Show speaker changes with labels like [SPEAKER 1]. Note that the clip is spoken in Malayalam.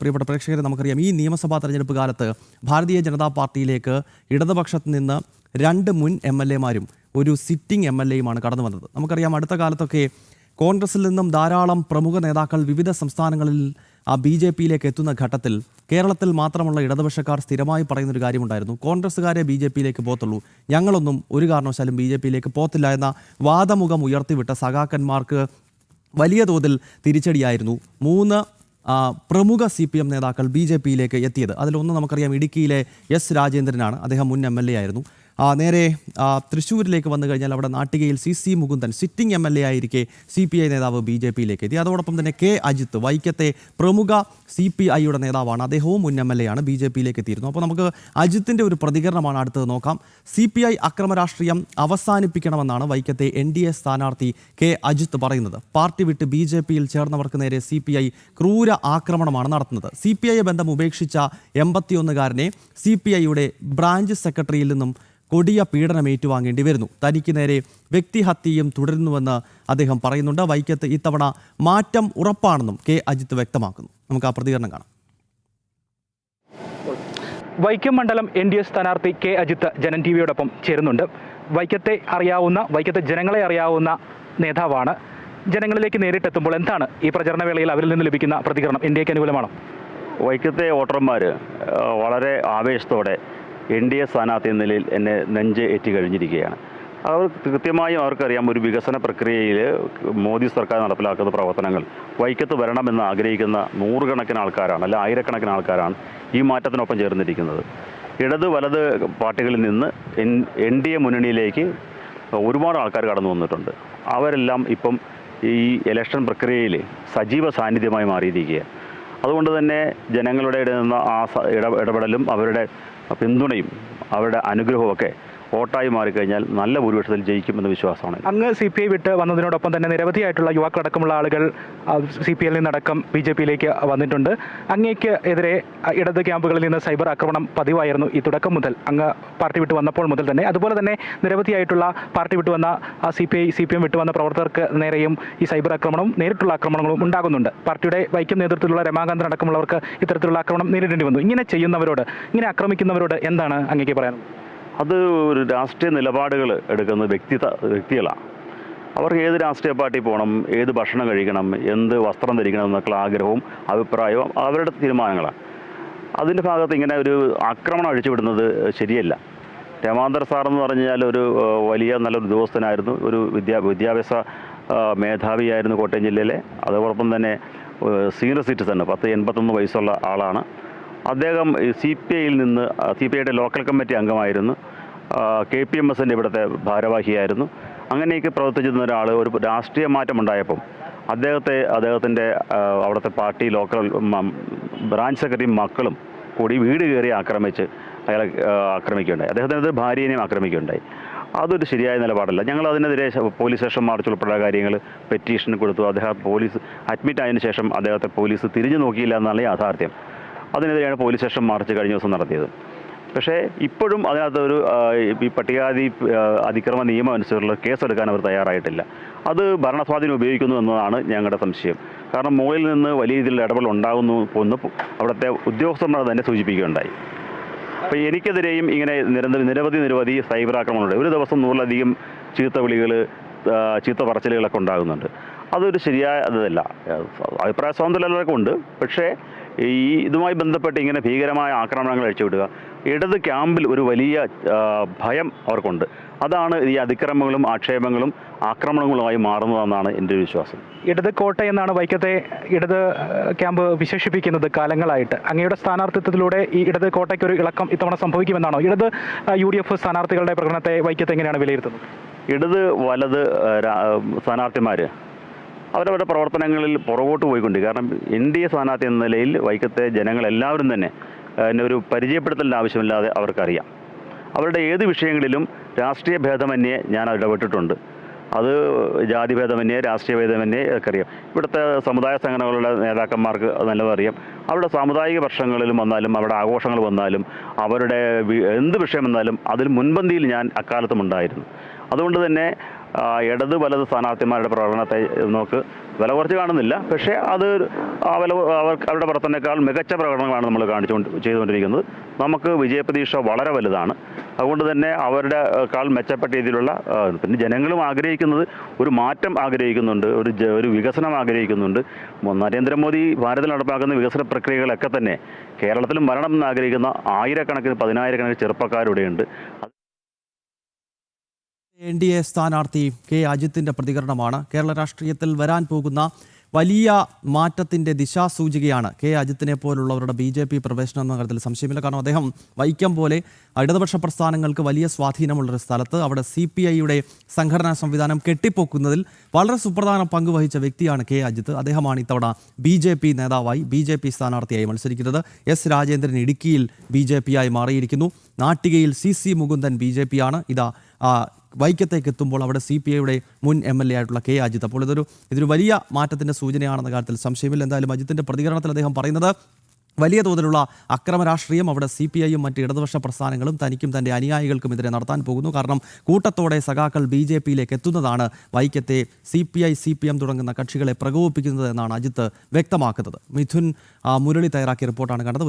[SPEAKER 1] പ്രിയപ്പെട്ട പ്രേക്ഷകരെ, നമുക്കറിയാം ഈ നിയമസഭാ തെരഞ്ഞെടുപ്പ് കാലത്ത് ഭാരതീയ ജനതാ പാർട്ടിയിലേക്ക് ഇടതുപക്ഷത്ത് നിന്ന് 2 മുൻ MLA-മാരും ഒരു സിറ്റിംഗ് MLA-യുമാണ് കടന്നു വന്നത്. നമുക്കറിയാം അടുത്ത കാലത്തൊക്കെ കോൺഗ്രസിൽ നിന്നും ധാരാളം പ്രമുഖ നേതാക്കൾ വിവിധ സംസ്ഥാനങ്ങളിൽ BJP-യിലേക്ക് എത്തുന്ന ഘട്ടത്തിൽ കേരളത്തിൽ മാത്രമുള്ള ഇടതുപക്ഷക്കാർ സ്ഥിരമായി പറയുന്നൊരു കാര്യമുണ്ടായിരുന്നു: കോൺഗ്രസ്സുകാരെ BJP-യിലേക്ക് പോകത്തുള്ളൂ, ഞങ്ങളൊന്നും ഒരു കാരണവശാലും BJP-യിലേക്ക് പോകത്തില്ല എന്ന വാദമുഖം ഉയർത്തിവിട്ട സഖാക്കന്മാർക്ക് വലിയ തോതിൽ തിരിച്ചടിയായിരുന്നു 3 പ്രമുഖ CPM നേതാക്കൾ BJP-യിലേക്ക് എത്തിയത്. അതിലൊന്ന് നമുക്കറിയാം ഇടുക്കിയിലെ S. രാജേന്ദ്രനാണ്. അദ്ദേഹം മുൻ MLA ആയിരുന്നു. നേരെ തൃശ്ശൂരിലേക്ക് വന്നു കഴിഞ്ഞാൽ അവിടെ നാട്ടികയിൽ CC Mukundan sitting MLA ആയിരിക്കെ CPI നേതാവ് BJP-യിലേക്ക് എത്തി. അതോടൊപ്പം തന്നെ K. അജിത്ത് വൈക്കത്തെ പ്രമുഖ CPI-യുടെ നേതാവാണ്. അദ്ദേഹവും മുൻ MLA ആണ്, BJP-യിലേക്ക് എത്തിയിരുന്നു. അപ്പോൾ നമുക്ക് അജിത്തിൻ്റെ ഒരു പ്രതികരണമാണ് അടുത്തത് നോക്കാം. CPI അക്രമ രാഷ്ട്രീയം അവസാനിപ്പിക്കണമെന്നാണ് വൈക്കത്തെ NDA സ്ഥാനാർത്ഥി K. അജിത്ത് പറയുന്നത്. പാർട്ടി വിട്ട് BJP-യിൽ ചേർന്നവർക്ക് നേരെ CPI ക്രൂര ആക്രമണമാണ് നടത്തുന്നത്. CPI ബന്ധം ഉപേക്ഷിച്ച 81-കാരനെ CPI-യുടെ ബ്രാഞ്ച് സെക്രട്ടറിയിൽ നിന്നും കൊടിയ പീഡനം ഏറ്റുവാങ്ങേണ്ടി വരുന്നു. തനിക്ക് നേരെ വ്യക്തിഹത്യയും തുടരുന്നുവെന്ന് അദ്ദേഹം പറയുന്നുണ്ട്. വൈക്കത്ത് ഇത്തവണ മാറ്റം ഉറപ്പാണെന്നും K. അജിത്ത് വ്യക്തമാക്കുന്നു. നമുക്ക് ആ പ്രതികരണം കാണാം.
[SPEAKER 2] വൈക്കം മണ്ഡലം NDA സ്ഥാനാർത്ഥി K. അജിത്ത് ജനൻ TV-യോടൊപ്പം ചേരുന്നുണ്ട്. വൈക്കത്തെ ജനങ്ങളെ അറിയാവുന്ന നേതാവാണ്. ജനങ്ങളിലേക്ക് നേരിട്ടെത്തുമ്പോൾ എന്താണ് ഈ പ്രചരണ വേളയിൽ അവരിൽ നിന്ന് ലഭിക്കുന്ന പ്രതികരണം? NDAക്ക് അനുകൂലമാണോ?
[SPEAKER 3] വൈക്കത്തെ വോട്ടർമാർ വളരെ ആവേശത്തോടെ NDA സ്ഥാനാർത്ഥി എന്ന നിലയിൽ എന്നെ നെഞ്ച് ഏറ്റി കഴിഞ്ഞിരിക്കുകയാണ്. അവർ കൃത്യമായും അവർക്കറിയാം ഒരു വികസന പ്രക്രിയയിൽ മോദി സർക്കാർ നടപ്പിലാക്കുന്ന പ്രവർത്തനങ്ങൾ വൈക്കത്ത് വരണമെന്ന് ആഗ്രഹിക്കുന്ന നൂറുകണക്കിന് ആൾക്കാരാണ്, അല്ല ആയിരക്കണക്കിന് ആൾക്കാരാണ് ഈ മാറ്റത്തിനൊപ്പം ചേർന്നിരിക്കുന്നത്. ഇടത് വലത് പാർട്ടികളിൽ നിന്ന് NDA മുന്നണിയിലേക്ക് ഒരുപാട് ആൾക്കാർ കടന്നു വന്നിട്ടുണ്ട്. അവരെല്ലാം ഇപ്പം ഈ ഇലക്ഷൻ പ്രക്രിയയിൽ സജീവ സാന്നിധ്യമായി മാറിയിരിക്കുകയാണ്. അതുകൊണ്ട് തന്നെ ജനങ്ങളുടെ ഇടയിൽ നിന്ന് ആ ഇടപെടലും അവരുടെ പിന്തുണയും അവരുടെ അനുഗ്രഹമൊക്കെ വോട്ടായി മാറിക്കഴിഞ്ഞാൽ നല്ല ഭൂരിപക്ഷത്തിൽ ജയിക്കുമെന്ന വിശ്വാസമാണ്.
[SPEAKER 2] അങ്ങ് CPI വിട്ട് വന്നതിനോടൊപ്പം തന്നെ നിരവധിയായിട്ടുള്ള യുവാക്കളടക്കമുള്ള ആളുകൾ CPI-യിൽ നിന്നടക്കം BJP-യിലേക്ക് വന്നിട്ടുണ്ട്. അങ്ങേക്ക് എതിരെ ഇടത് ക്യാമ്പുകളിൽ നിന്ന് സൈബർ ആക്രമണം പതിവായിരുന്നു ഈ തുടക്കം മുതൽ, അങ്ങ് പാർട്ടി വിട്ട് വന്നപ്പോൾ മുതൽ തന്നെ. അതുപോലെ തന്നെ നിരവധിയായിട്ടുള്ള പാർട്ടി വിട്ട് വന്ന CPM വിട്ട് വന്ന പ്രവർത്തകർക്ക് നേരെയും ഈ സൈബർ ആക്രമണവും നേരിട്ടുള്ള ആക്രമണങ്ങളും ഉണ്ടാകുന്നുണ്ട്. പാർട്ടിയുടെ വൈക്കം നേതൃത്വത്തിലുള്ള രമാകാന്തൻ അടക്കമുള്ളവർക്ക് ഇത്തരത്തിലുള്ള ആക്രമണം നേരിടേണ്ടി വന്നു. ഇങ്ങനെ ചെയ്യുന്നവരോട്, ഇങ്ങനെ ആക്രമിക്കുന്നവരോട് എന്താണ് അങ്ങേക്ക് പറയാനുള്ളത്?
[SPEAKER 3] അത് ഒരു രാഷ്ട്രീയ നിലപാടുകൾ എടുക്കുന്ന വ്യക്തികളാണ്. അവർക്ക് ഏത് രാഷ്ട്രീയ പാർട്ടി പോകണം, ഏത് ഭക്ഷണം കഴിക്കണം, എന്ത് വസ്ത്രം ധരിക്കണം എന്നൊക്കെയുള്ള ആഗ്രഹവും അഭിപ്രായവും അവരുടെ തീരുമാനങ്ങളാണ്. അതിൻ്റെ ഭാഗത്ത് ഇങ്ങനെ ഒരു ആക്രമണം അഴിച്ചുവിടുന്നത് ശരിയല്ല. രമാന്തർ സാറെന്ന് പറഞ്ഞാൽ ഒരു വലിയ നല്ലൊരു ഉദ്യോഗസ്ഥനായിരുന്നു, ഒരു വിദ്യാഭ്യാസ മേധാവിയായിരുന്നു കോട്ടയം ജില്ലയിലെ. അതോടൊപ്പം തന്നെ സീനിയർ സിറ്റിസൺ, 81 വയസ്സുള്ള ആളാണ്. അദ്ദേഹം CPI-യിൽ നിന്ന് CPI-യുടെ ലോക്കൽ കമ്മിറ്റി അംഗമായിരുന്നു, KPMS-ൻ്റെ ഇവിടുത്തെ ഭാരവാഹിയായിരുന്നു. അങ്ങനെയൊക്കെ പ്രവർത്തിച്ചിരുന്ന ഒരാൾ ഒരു രാഷ്ട്രീയ മാറ്റമുണ്ടായപ്പം അദ്ദേഹത്തിൻ്റെ അവിടുത്തെ പാർട്ടി ലോക്കൽ ബ്രാഞ്ച് സെക്രട്ടറിയും മക്കളും കൂടി വീട് കയറി ആക്രമിച്ച് അയാളെ ആക്രമിക്കുകയുണ്ടായി. അദ്ദേഹത്തിൻ്റെ ഭാര്യനെയും ആക്രമിക്കുകയുണ്ടായി. അതൊരു ശരിയായ നിലപാടല്ല. ഞങ്ങൾ അതിനെതിരെ പോലീസ് സ്റ്റേഷൻ മാർച്ച് ഉൾപ്പെടെ കാര്യങ്ങൾ പെറ്റീഷൻ കൊടുത്തു. അദ്ദേഹം പോലീസ് അഡ്മിറ്റ് ആയതിനു ശേഷം അദ്ദേഹത്തെ പോലീസ് തിരിഞ്ഞു നോക്കിയില്ല എന്നാണ് യാഥാർത്ഥ്യം. അതിനെതിരെയാണ് പോലീസ് സ്റ്റേഷൻ മാർച്ച് കഴിഞ്ഞ ദിവസം നടത്തിയത്. പക്ഷേ ഇപ്പോഴും അതിനകത്ത് ഈ പട്ടികാതി അതിക്രമ നിയമം അനുസരിച്ചുള്ള കേസെടുക്കാൻ അവർ തയ്യാറായിട്ടില്ല. അത് ഭരണസ്വാധീനം ഉപയോഗിക്കുന്നു എന്നതാണ് ഞങ്ങളുടെ സംശയം. കാരണം മുകളിൽ നിന്ന് വലിയ രീതിയിലുള്ള ഇടപെടൽ ഉണ്ടാകുന്നു എന്ന് അവിടുത്തെ ഉദ്യോഗസ്ഥന്മാർ തന്നെ സൂചിപ്പിക്കുകയുണ്ടായി. അപ്പോൾ എനിക്കെതിരെയും ഇങ്ങനെ നിരവധി സൈബർ ആക്രമണമുണ്ട്. ഒരു ദിവസം 100-ലധികം ചീത്ത പറച്ചിലുകളൊക്കെ ഉണ്ടാകുന്നുണ്ട്. അതൊരു ശരിയായ അതല്ല. അഭിപ്രായ സ്വാതന്ത്ര്യം എല്ലാവർക്കും ഉണ്ട്. പക്ഷേ ഇതുമായി ബന്ധപ്പെട്ട് ഇങ്ങനെ ഭീകരമായ ആക്രമണങ്ങൾ അഴിച്ചുവിടുക, ഇടത് ക്യാമ്പിൽ ഒരു വലിയ ഭയം അവർക്കുണ്ട്. അതാണ് ഈ അതിക്രമങ്ങളും ആക്ഷേപങ്ങളും ആക്രമണങ്ങളുമായി മാറുന്നതെന്നാണ് എൻ്റെ ഒരു വിശ്വാസം.
[SPEAKER 2] ഇടത് കോട്ട എന്നാണ് വൈക്കത്തെ ഇടത് ക്യാമ്പ് വിശേഷിപ്പിക്കുന്നത് കാലങ്ങളായിട്ട്. അങ്ങയുടെ സ്ഥാനാർത്ഥിത്വത്തിലൂടെ ഈ ഇടത് കോട്ടയ്ക്കൊരു ഇളക്കം ഇത്തവണ സംഭവിക്കുമെന്നാണോ? ഇടത് UDF സ്ഥാനാർത്ഥികളുടെ പ്രകടനത്തെ വൈക്കത്തെ എങ്ങനെയാണ് വിലയിരുത്തുന്നത്?
[SPEAKER 3] ഇടത് വലത് സ്ഥാനാർത്ഥിമാർ അവരവരുടെ പ്രവർത്തനങ്ങളിൽ പുറകോട്ട് പോയിക്കൊണ്ട്, കാരണം NDA സ്ഥാനാർത്ഥി എന്ന നിലയിൽ വൈക്കത്തെ ജനങ്ങളെല്ലാവരും തന്നെ എന്നെ ഒരു പരിചയപ്പെടുത്തലിൻ്റെ ആവശ്യമില്ലാതെ അവർക്കറിയാം. അവരുടെ ഏത് വിഷയങ്ങളിലും രാഷ്ട്രീയ ഭേദമന്യേ ഞാൻ ഇടപെട്ടിട്ടുണ്ട്. അത് ജാതിഭേദമന്യേ രാഷ്ട്രീയ ഭേദമന്യേ ഒക്കെ അറിയാം. ഇവിടുത്തെ സമുദായ സംഘടനകളുടെ നേതാക്കന്മാർക്ക് നല്ലതറിയാം. അവരുടെ സാമുദായിക പ്രശ്നങ്ങളിലും വന്നാലും അവരുടെ ആഘോഷങ്ങൾ വന്നാലും അവരുടെ എന്ത് വിഷയം വന്നാലും അതിൽ മുൻപന്തിയിൽ ഞാൻ അക്കാലത്തും ഉണ്ടായിരുന്നു. അതുകൊണ്ട് തന്നെ ഇടത് വലത് സ്ഥാനാർത്ഥിമാരുടെ പ്രകടനത്തെ വില കുറച്ച് കാണുന്നില്ല, പക്ഷേ അത് ആ വില അവരുടെ പ്രവർത്തനേക്കാൾ മികച്ച പ്രകടനങ്ങളാണ് നമ്മൾ ചെയ്തുകൊണ്ടിരിക്കുന്നത്. നമുക്ക് വിജയപ്രതീക്ഷ വളരെ വലുതാണ്. അതുകൊണ്ട് തന്നെ അവരുടെ മെച്ചപ്പെട്ട രീതിയിലുള്ള പിന്നെ ജനങ്ങളും ആഗ്രഹിക്കുന്നത് ഒരു മാറ്റം ആഗ്രഹിക്കുന്നുണ്ട്, ഒരു വികസനം ആഗ്രഹിക്കുന്നുണ്ട്. നരേന്ദ്രമോദി ഭാരതത്തിൽ നടപ്പാക്കുന്ന വികസന പ്രക്രിയകളൊക്കെ തന്നെ കേരളത്തിലും വരണം എന്ന് ആഗ്രഹിക്കുന്ന ആയിരക്കണക്കിന് 10,000-കണക്കിന് ചെറുപ്പക്കാരിവിടെയുണ്ട്.
[SPEAKER 1] NDA സ്ഥാനാർത്ഥി കെ അജിത്തിന്റെ പ്രതികരണമാണ്. കേരള രാഷ്ട്രീയത്തിൽ വരാൻ പോകുന്ന വലിയ മാറ്റത്തിന്റെ ദിശാസൂചികയാണ് കെ അജിത്തിനെ പോലുള്ളവരുടെ BJP പ്രവേശനം എന്ന കാര്യത്തിൽ സംശയമില്ല. കാരണം അദ്ദേഹം വൈക്കം പോലെ ഇടതുപക്ഷ പ്രസ്ഥാനങ്ങൾക്ക് വലിയ സ്വാധീനമുള്ളൊരു സ്ഥലത്ത് അവിടെ CPIയുടെ സംഘടനാ സംവിധാനം കെട്ടിപ്പൊക്കുന്നതിൽ വളരെ സുപ്രധാന പങ്ക് വഹിച്ച വ്യക്തിയാണ് കെ അജിത്ത്. അദ്ദേഹമാണ് ഇത്തവണ BJP നേതാവായി BJP സ്ഥാനാർത്ഥിയായി മത്സരിക്കുന്നത്. S രാജേന്ദ്രൻ ഇടുക്കിയിൽ BJP ആയി മാറിയിരിക്കുന്നു. നാട്ടികയിൽ CC മുകുന്ദൻ BJP ആണ്. ഇതാ വൈക്കത്തേക്ക് എത്തുമ്പോൾ അവിടെ CPIയുടെ മുൻ MLA ആയിട്ടുള്ള കെ അജിത്ത്. അപ്പോൾ ഇതൊരു വലിയ മാറ്റത്തിൻ്റെ സൂചനയാണെന്ന കാര്യത്തിൽ സംശയമില്ല. എന്തായാലും അജിത്തിൻ്റെ പ്രതികരണത്തിൽ അദ്ദേഹം പറയുന്നത് വലിയ തോതിലുള്ള അക്രമ രാഷ്ട്രീയം അവിടെ CPIയും മറ്റ് ഇടതുപക്ഷ പ്രസ്ഥാനങ്ങളും തനിക്കും തൻ്റെ അനുയായികൾക്കും എതിരെ നടത്താൻ പോകുന്നു. കാരണം കൂട്ടത്തോടെ സഖാക്കൾ BJPയിലേക്ക് എത്തുന്നതാണ് വൈക്കത്തെ CPI CPM തുടങ്ങുന്ന കക്ഷികളെ പ്രകോപിപ്പിക്കുന്നത് എന്നാണ് അജിത്ത് വ്യക്തമാക്കുന്നത്. മിഥുൻ മുരളി തയ്യാറാക്കിയ റിപ്പോർട്ടാണ് കണ്ടത്.